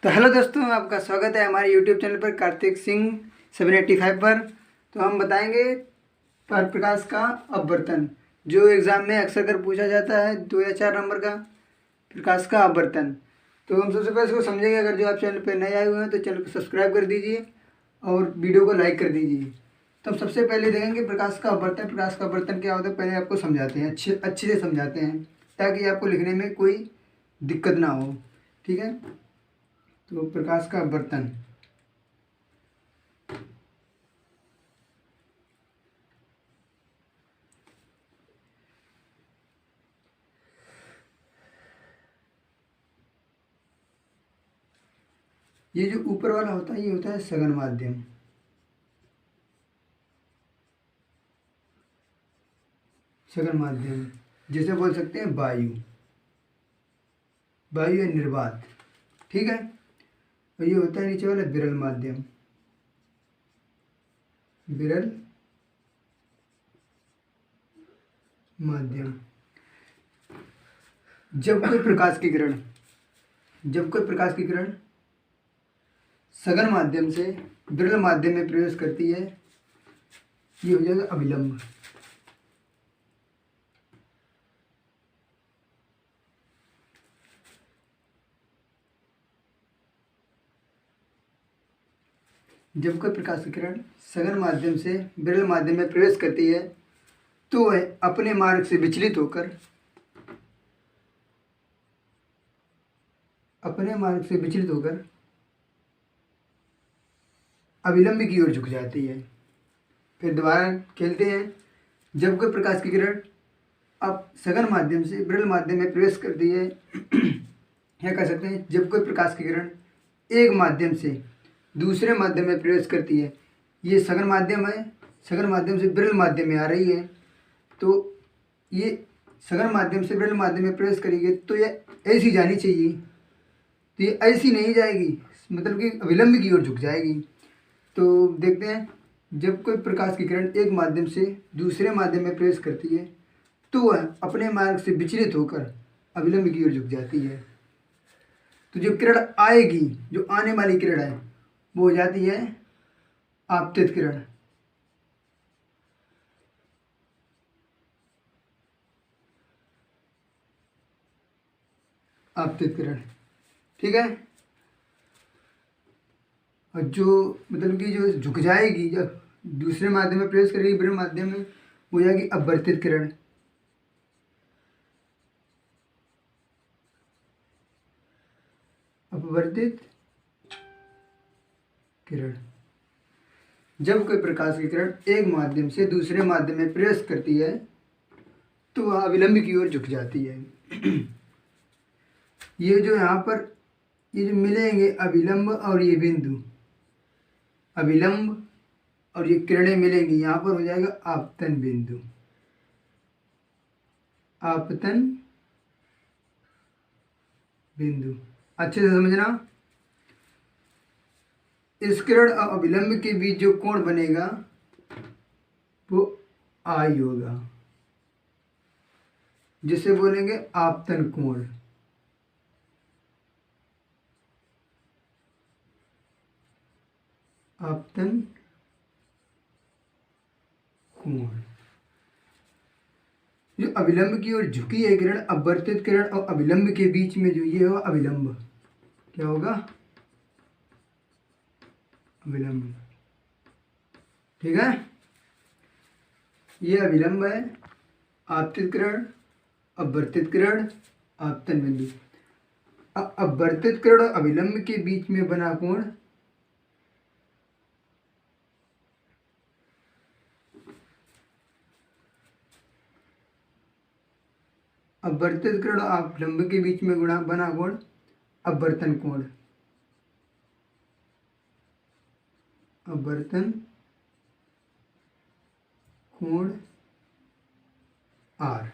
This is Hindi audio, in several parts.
तो हेलो दोस्तों, आपका स्वागत है हमारे यूट्यूब चैनल पर कार्तिक सिंह 785 पर। तो हम बताएंगे पर प्रकाश का अपवर्तन, जो एग्ज़ाम में अक्सर कर पूछा जाता है 2 या 4 नंबर का प्रकाश का अपवर्तन। तो हम सबसे पहले इसको समझेंगे। अगर जो आप चैनल पर नए आए हुए हैं तो चैनल को सब्सक्राइब कर दीजिए और वीडियो को लाइक कर दीजिए। तो हम सबसे पहले देखेंगे प्रकाश का अपवर्तन। प्रकाश का अपवर्तन क्या होता है, पहले आपको समझाते हैं, अच्छे से समझाते हैं ताकि आपको लिखने में कोई दिक्कत ना हो। ठीक है, तो प्रकाश का अपवर्तन ये जो ऊपर वाला होता है ये होता है सघन माध्यम। सघन माध्यम जिसे बोल सकते हैं वायु, वायु या निर्वात। ठीक है, और ये होता है नीचे वाला विरल माध्यम। विरल माध्यम जब कोई प्रकाश की किरण सघन माध्यम से विरल माध्यम में प्रवेश करती है, ये हो जाएगा अविलंब। जब कोई प्रकाश की किरण सघन माध्यम से विरल माध्यम में प्रवेश करती है तो वह अपने मार्ग से विचलित होकर अविलंब की ओर झुक जाती है। फिर दोबारा खेलते हैं। जब कोई प्रकाश की किरण अब सघन माध्यम से विरल माध्यम में प्रवेश करती है या कह सकते हैं जब कोई प्रकाश की किरण एक माध्यम से दूसरे माध्यम में प्रवेश करती है, ये सघन माध्यम है, सघन माध्यम से विरल माध्यम में आ रही है, तो ये सघन माध्यम से विरल माध्यम में प्रवेश करेगी तो ये ऐसी जानी चाहिए, तो ये ऐसी नहीं जाएगी, मतलब कि अविलंब की ओर झुक जाएगी। तो देखते हैं, जब कोई प्रकाश की किरण एक माध्यम से दूसरे माध्यम में प्रवेश करती है तो वह अपने मार्ग से विचलित होकर अविलंब की ओर झुक जाती है। तो जो किरण आएगी, जो आने वाली किरण है, वो हो जाती है आपतित किरण। आपतित किरण, ठीक है। और जो मतलब कि जो झुक जाएगी, जब दूसरे माध्यम में प्रवेश करेगी विरल माध्यम में, वो हो जाएगी अपवर्तित किरण। अपवर्तित किरण जब कोई प्रकाश की किरण एक माध्यम से दूसरे माध्यम में प्रवेश करती है तो वह अविलंब की ओर झुक जाती है। ये जो यहाँ पर ये जो मिलेंगे अविलंब और ये बिंदु, अविलंब और ये किरणें मिलेंगी, यहाँ पर हो जाएगा आपतन बिंदु। आपतन बिंदु अच्छे से समझना। इस किरण और अविलंब के बीच जो कोण बनेगा वो आई होगा, जिसे बोलेंगे आपतन कोण। आपतन कोण जो अविलंब की ओर झुकी है किरण, अपवर्तित किरण और अविलंब के बीच में जो ये होगा अविलंब, क्या होगा, अविलंब। ठीक है, ये अविलंब है, आपतित किरण, अपवर्तित किरण, आपतन बिंदु। अपवर्तित किरण और अविलंब के बीच में बना कोण अपवर्तित किरण और अवलंब के बीच में बना कोण अपवर्तन कोण। अपवर्तन कोण आर।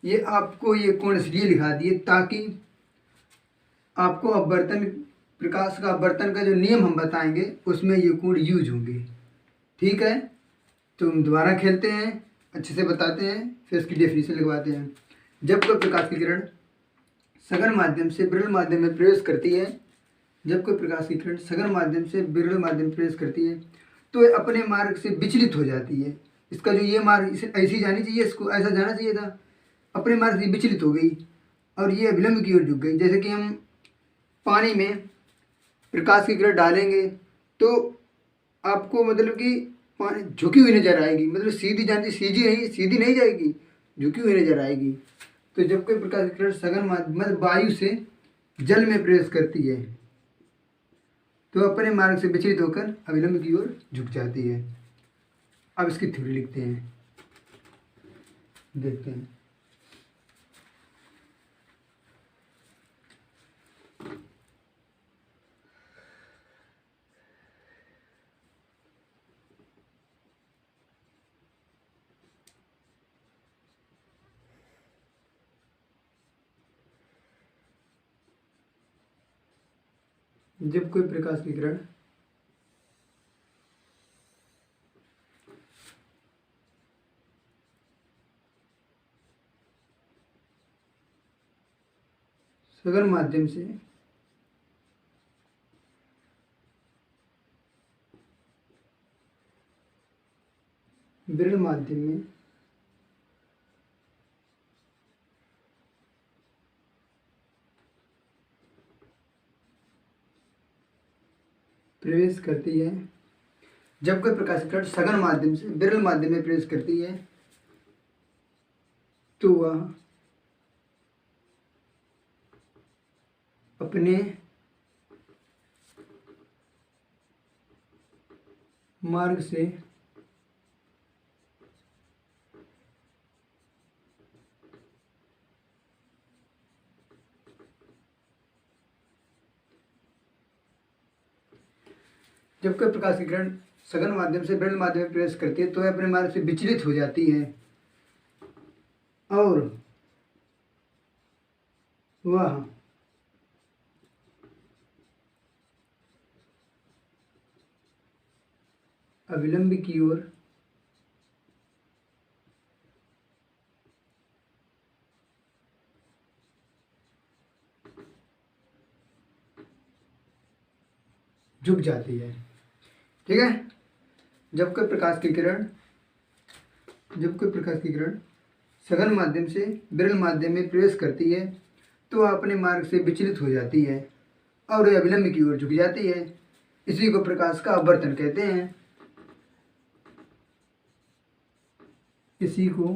ये आपको ये कोण इसलिए लिखा दिए ताकि आपको अपवर्तन, प्रकाश का अपवर्तन का जो नियम हम बताएंगे उसमें ये कोण यूज होंगे। ठीक है, तो हम दोबारा खेलते हैं, अच्छे से बताते हैं, फिर इसकी डेफिनेशन लिखवाते हैं। जब कोई प्रकाश की किरण सघन माध्यम से विरल माध्यम में प्रवेश करती है जब कोई प्रकाश की किरण सघन माध्यम से विरल माध्यम में प्रवेश करती है तो यह अपने मार्ग से विचलित हो जाती है। इसका जो ये मार्ग इसे ऐसी जानी चाहिए, इसको ऐसा जाना चाहिए था, अपने मार्ग से विचलित हो गई और ये अविलंब की ओर झुक गई। जैसे कि हम पानी में प्रकाश की किरण डालेंगे तो आपको मतलब कि पानी झुकी हुई नजर आएगी, मतलब सीधी जानी, सीधी नहीं जाएगी, झुकी हुई नजर आएगी। तो जब कोई प्रकाश की किरण सघन माध्यम मतलब वायु से जल में प्रवेश करती है तो अपने मार्ग से विचलित होकर अविलंब की ओर झुक जाती है। अब इसकी थ्योरी लिखते हैं, देखते हैं। जब कोई प्रकाश की किरण सघन माध्यम से विरल माध्यम में प्रवेश करती है, जब कोई प्रकाश की किरण सघन माध्यम से विरल माध्यम में प्रवेश करती है तो वह अपने मार्ग से जब कोई प्रकाश की किरण सघन माध्यम से विरल माध्यम में प्रवेश करती है तो वह अपने मार्ग से विचलित हो जाती है और वह अविलंब की ओर झुक जाती है। ठीक है। जब कोई प्रकाश की किरण सघन माध्यम से विरल माध्यम में प्रवेश करती है तो वह अपने मार्ग से विचलित हो जाती है और वह अविलंब की ओर झुक जाती है। इसी को प्रकाश का अपवर्तन कहते हैं। इसी को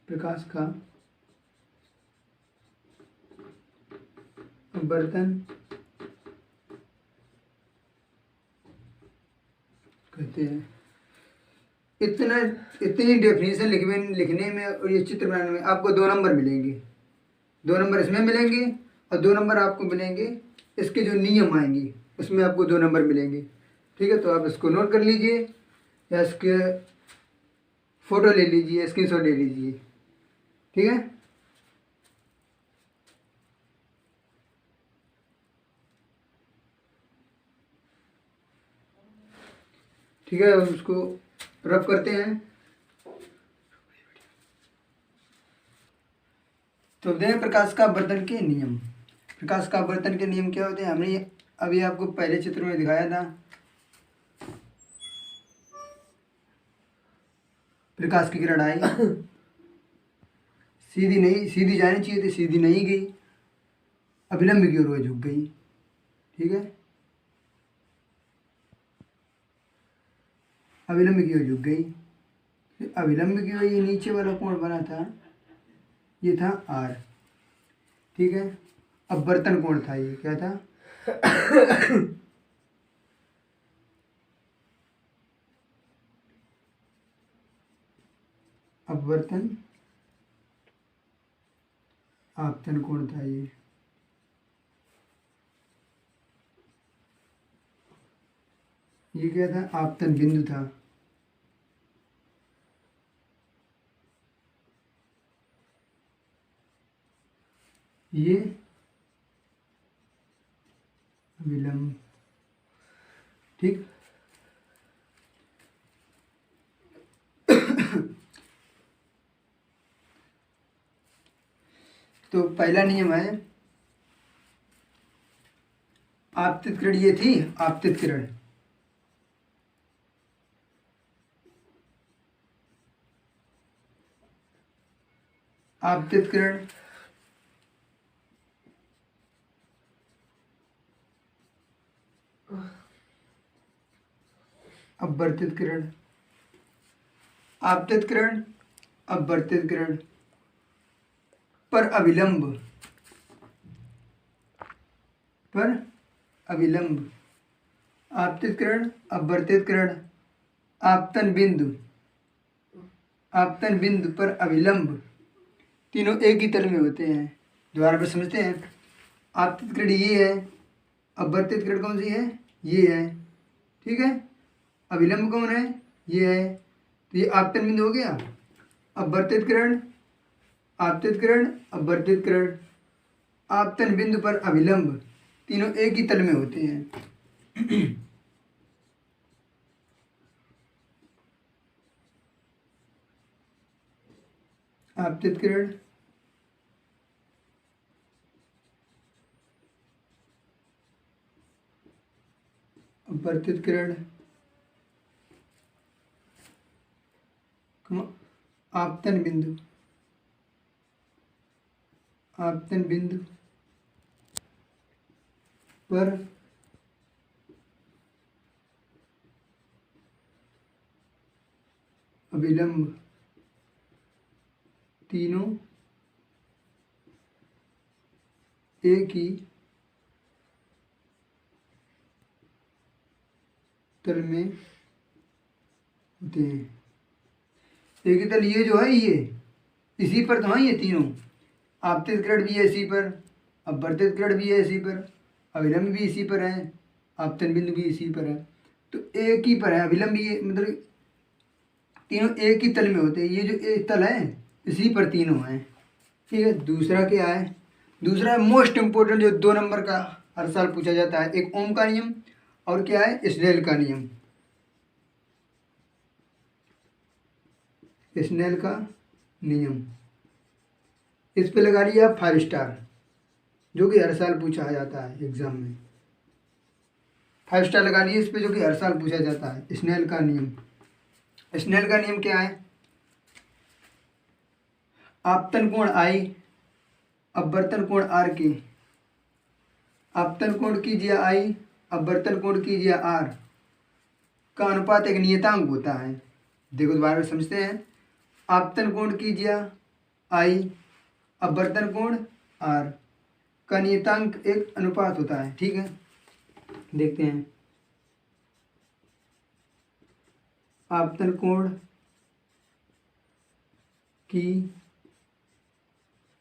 प्रकाश का अपवर्तन कहते हैं। इतनी डेफिनेशन लिखने में और ये चित्र बनाने में आपको 2 नंबर मिलेंगे। 2 नंबर इसमें मिलेंगे और 2 नंबर आपको मिलेंगे इसके जो नियम आएंगे उसमें आपको 2 नंबर मिलेंगे। ठीक है, तो आप इसको नोट कर लीजिए या इसके फ़ोटो ले लीजिए, स्क्रीनशॉट ले लीजिए। ठीक है। ठीक है, उसको रब करते हैं। तो देह प्रकाश का अपवर्तन के नियम। प्रकाश का अपवर्तन के नियम क्या होते हैं? हमने अभी आपको पहले चित्र में दिखाया था। प्रकाश की किरण आई, सीधी जानी चाहिए थी, सीधी नहीं गई, अविलंब की ओर झुक गई। ठीक है, अविलंब की ओर झुक गई। अविलंब की ओर ये नीचे वाला कोण बना था, ये था R। ठीक है, अपवर्तन कोण था, ये क्या था? अपवर्तन आपतन कोण था ये क्या था? आपतन बिंदु था। ये विलंब। ठीक, तो पहला नियम है आपतित किरण, ये थी आपतित किरण, आपतित किरण अपवर्तित किरण, आपतित किरण अपवर्तित किरण पर अविलंब, पर अविलंब, आपतित किरण अपवर्तित किरण, आपतन बिंदु, आपतन बिंदु पर अविलंब, तीनों एक ही तल में होते हैं। दोबारा पर समझते हैं। आपतित किरण ये है, अपवर्तित किरण कौन सी है, ये है, ठीक है। अविलंब कौन है, ये है, तो ये आपतन बिंदु हो गया। अपवर्तित किरण, आपतित किरण अपवर्तित किरण, आपतन बिंदु पर अविलंब, तीनों एक ही तल में होते हैं। आपतित किरण, अपवर्तित किरण, आपतन बिंदु, आपतन बिंदु पर अविलंब, तीनों एक ही तल में होते हैं। एक ही तल, ये जो है ये इसी पर तो है, ये तीनों आपतित किरण भी है इसी पर, अपवर्तित किरण भी है इसी पर, अविलंब भी इसी पर है, आपतन बिंदु भी इसी पर है, तो एक ही पर है। अविलंब ये मतलब तीनों एक ही तल में होते हैं। ये जो एक तल है इसी पर तीनों हैं, ठीक है। दूसरा क्या है, दूसरा मोस्ट इम्पोर्टेंट जो 2 नंबर का हर साल पूछा जाता है, एक ओम का नियम और क्या है, स्नेल का नियम। स्नेल का नियम, इस पे लगा लिया आप 5 स्टार, जो कि हर साल पूछा जाता है एग्जाम में। 5 स्टार लगा लिए इस पे, जो कि हर साल पूछा जाता है। स्नेल का नियम, स्नेल का नियम क्या है, आपतन कोण आई, अपवर्तन कोण आर के, आपतन कोण कीजिए आई, अपवर्तन कोण कीजिए आर का अनुपात एक नियतांक होता है। देखो दोबारा समझते हैं। आपतन कोण कीजिए आई, अपवर्तन कोण आर का नियतांक एक अनुपात होता है, ठीक है। देखते हैं। आपतन कोण की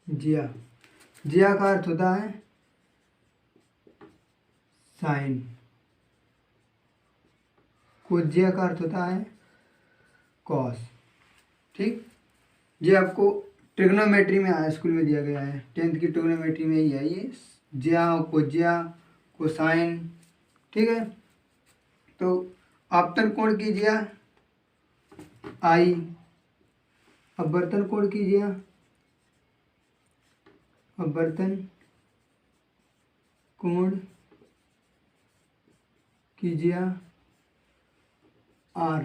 जिया, जिया का अर्थ होता है साइन, कोज्या का अर्थ होता है कॉस, ठीक। ये आपको ट्रिग्नोमेट्री में आया, स्कूल में दिया गया है, 10th की ट्रिग्नोमेट्री में ही है ये, ज्या कोज्या कोसाइन, ठीक है। तो आपतन कोण की जिया आई, अपवर्तन कोण की जिया, अपवर्तन कोण कीजिए आर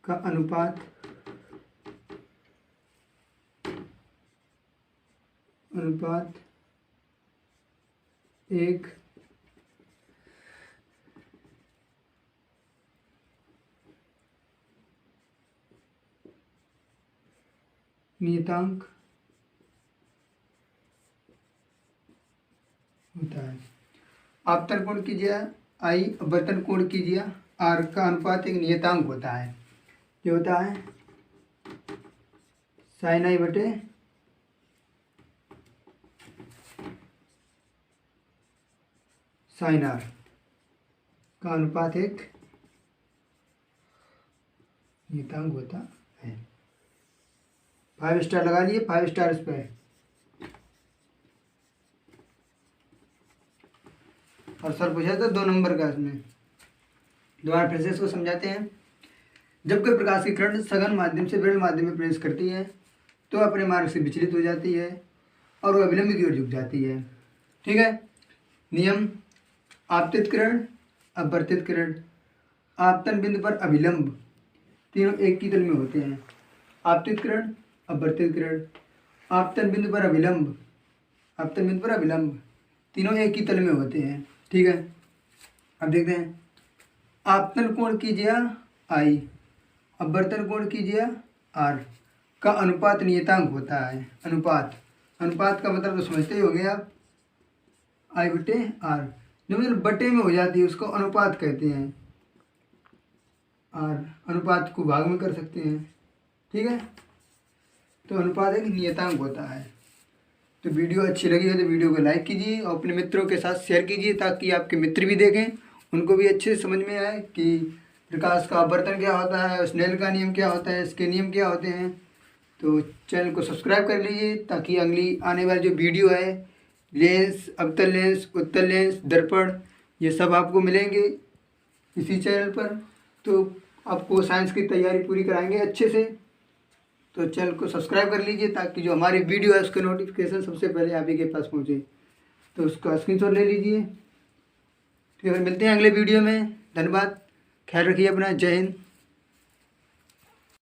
का अनुपात एक नियतांक होता है। आपतन कोण कीजिए आई, अपवर्तन कोण कीजिए आर का अनुपात एक नियतांक होता है। ये होता है साइन आई बटे साइन आर का अनुपात एक नियतांक होता है। 5 स्टार लगा लिए, 5 स्टार इस पर। और सर पूछा था 2 नंबर का इसमें। दोबारा फिर से इसको समझाते हैं। जब कोई प्रकाश की किरण सघन माध्यम से विरल माध्यम में प्रवेश करती है तो अपने मार्ग से विचलित हो जाती है और वह अविलंब की ओर झुक जाती है। ठीक है। नियम आपतित किरण, अपवर्तित किरण, आपतन बिंदु पर अभिलंब, तीनों एक ही तल में होते हैं। आपतित किरण, अपवर्तित किरण, आपतन बिंदु पर अभिलंब, आपतन बिंदु पर अभिलंब, तीनों एक ही तल में होते हैं। ठीक है। अब देखते हैं। आपतन कोण कीजिए आई, अपवर्तन कोण कीजिए आर का अनुपात नियतांक होता है। अनुपात, अनुपात का मतलब तो समझते ही होंगे आप, आई बटे आर, जो मतलब बटे में हो जाती है उसको अनुपात कहते हैं। आर अनुपात को भाग में कर सकते हैं। ठीक है। तो अनुपात एक नियतांक होता है। तो वीडियो अच्छी लगी हो तो वीडियो को लाइक कीजिए और अपने मित्रों के साथ शेयर कीजिए ताकि आपके मित्र भी देखें, उनको भी अच्छे से समझ में आए कि प्रकाश का अपवर्तन क्या होता है, स्नेल का नियम क्या होता है, इसके नियम क्या होते हैं। तो चैनल को सब्सक्राइब कर लीजिए ताकि अगली आने वाली जो वीडियो है, लेंस, अवतल लेंस, उत्तल लेंस, दर्पण, ये सब आपको मिलेंगे इसी चैनल पर। तो आपको साइंस की तैयारी पूरी कराएंगे अच्छे से। तो चैनल को सब्सक्राइब कर लीजिए ताकि जो हमारी वीडियो है उसके नोटिफिकेशन सबसे पहले आप ही के पास पहुँचे। तो उसका स्क्रीनशॉट ले लीजिए। ठीक है, मिलते हैं अगले वीडियो में। धन्यवाद, ख्याल रखिए अपना। जय हिंद।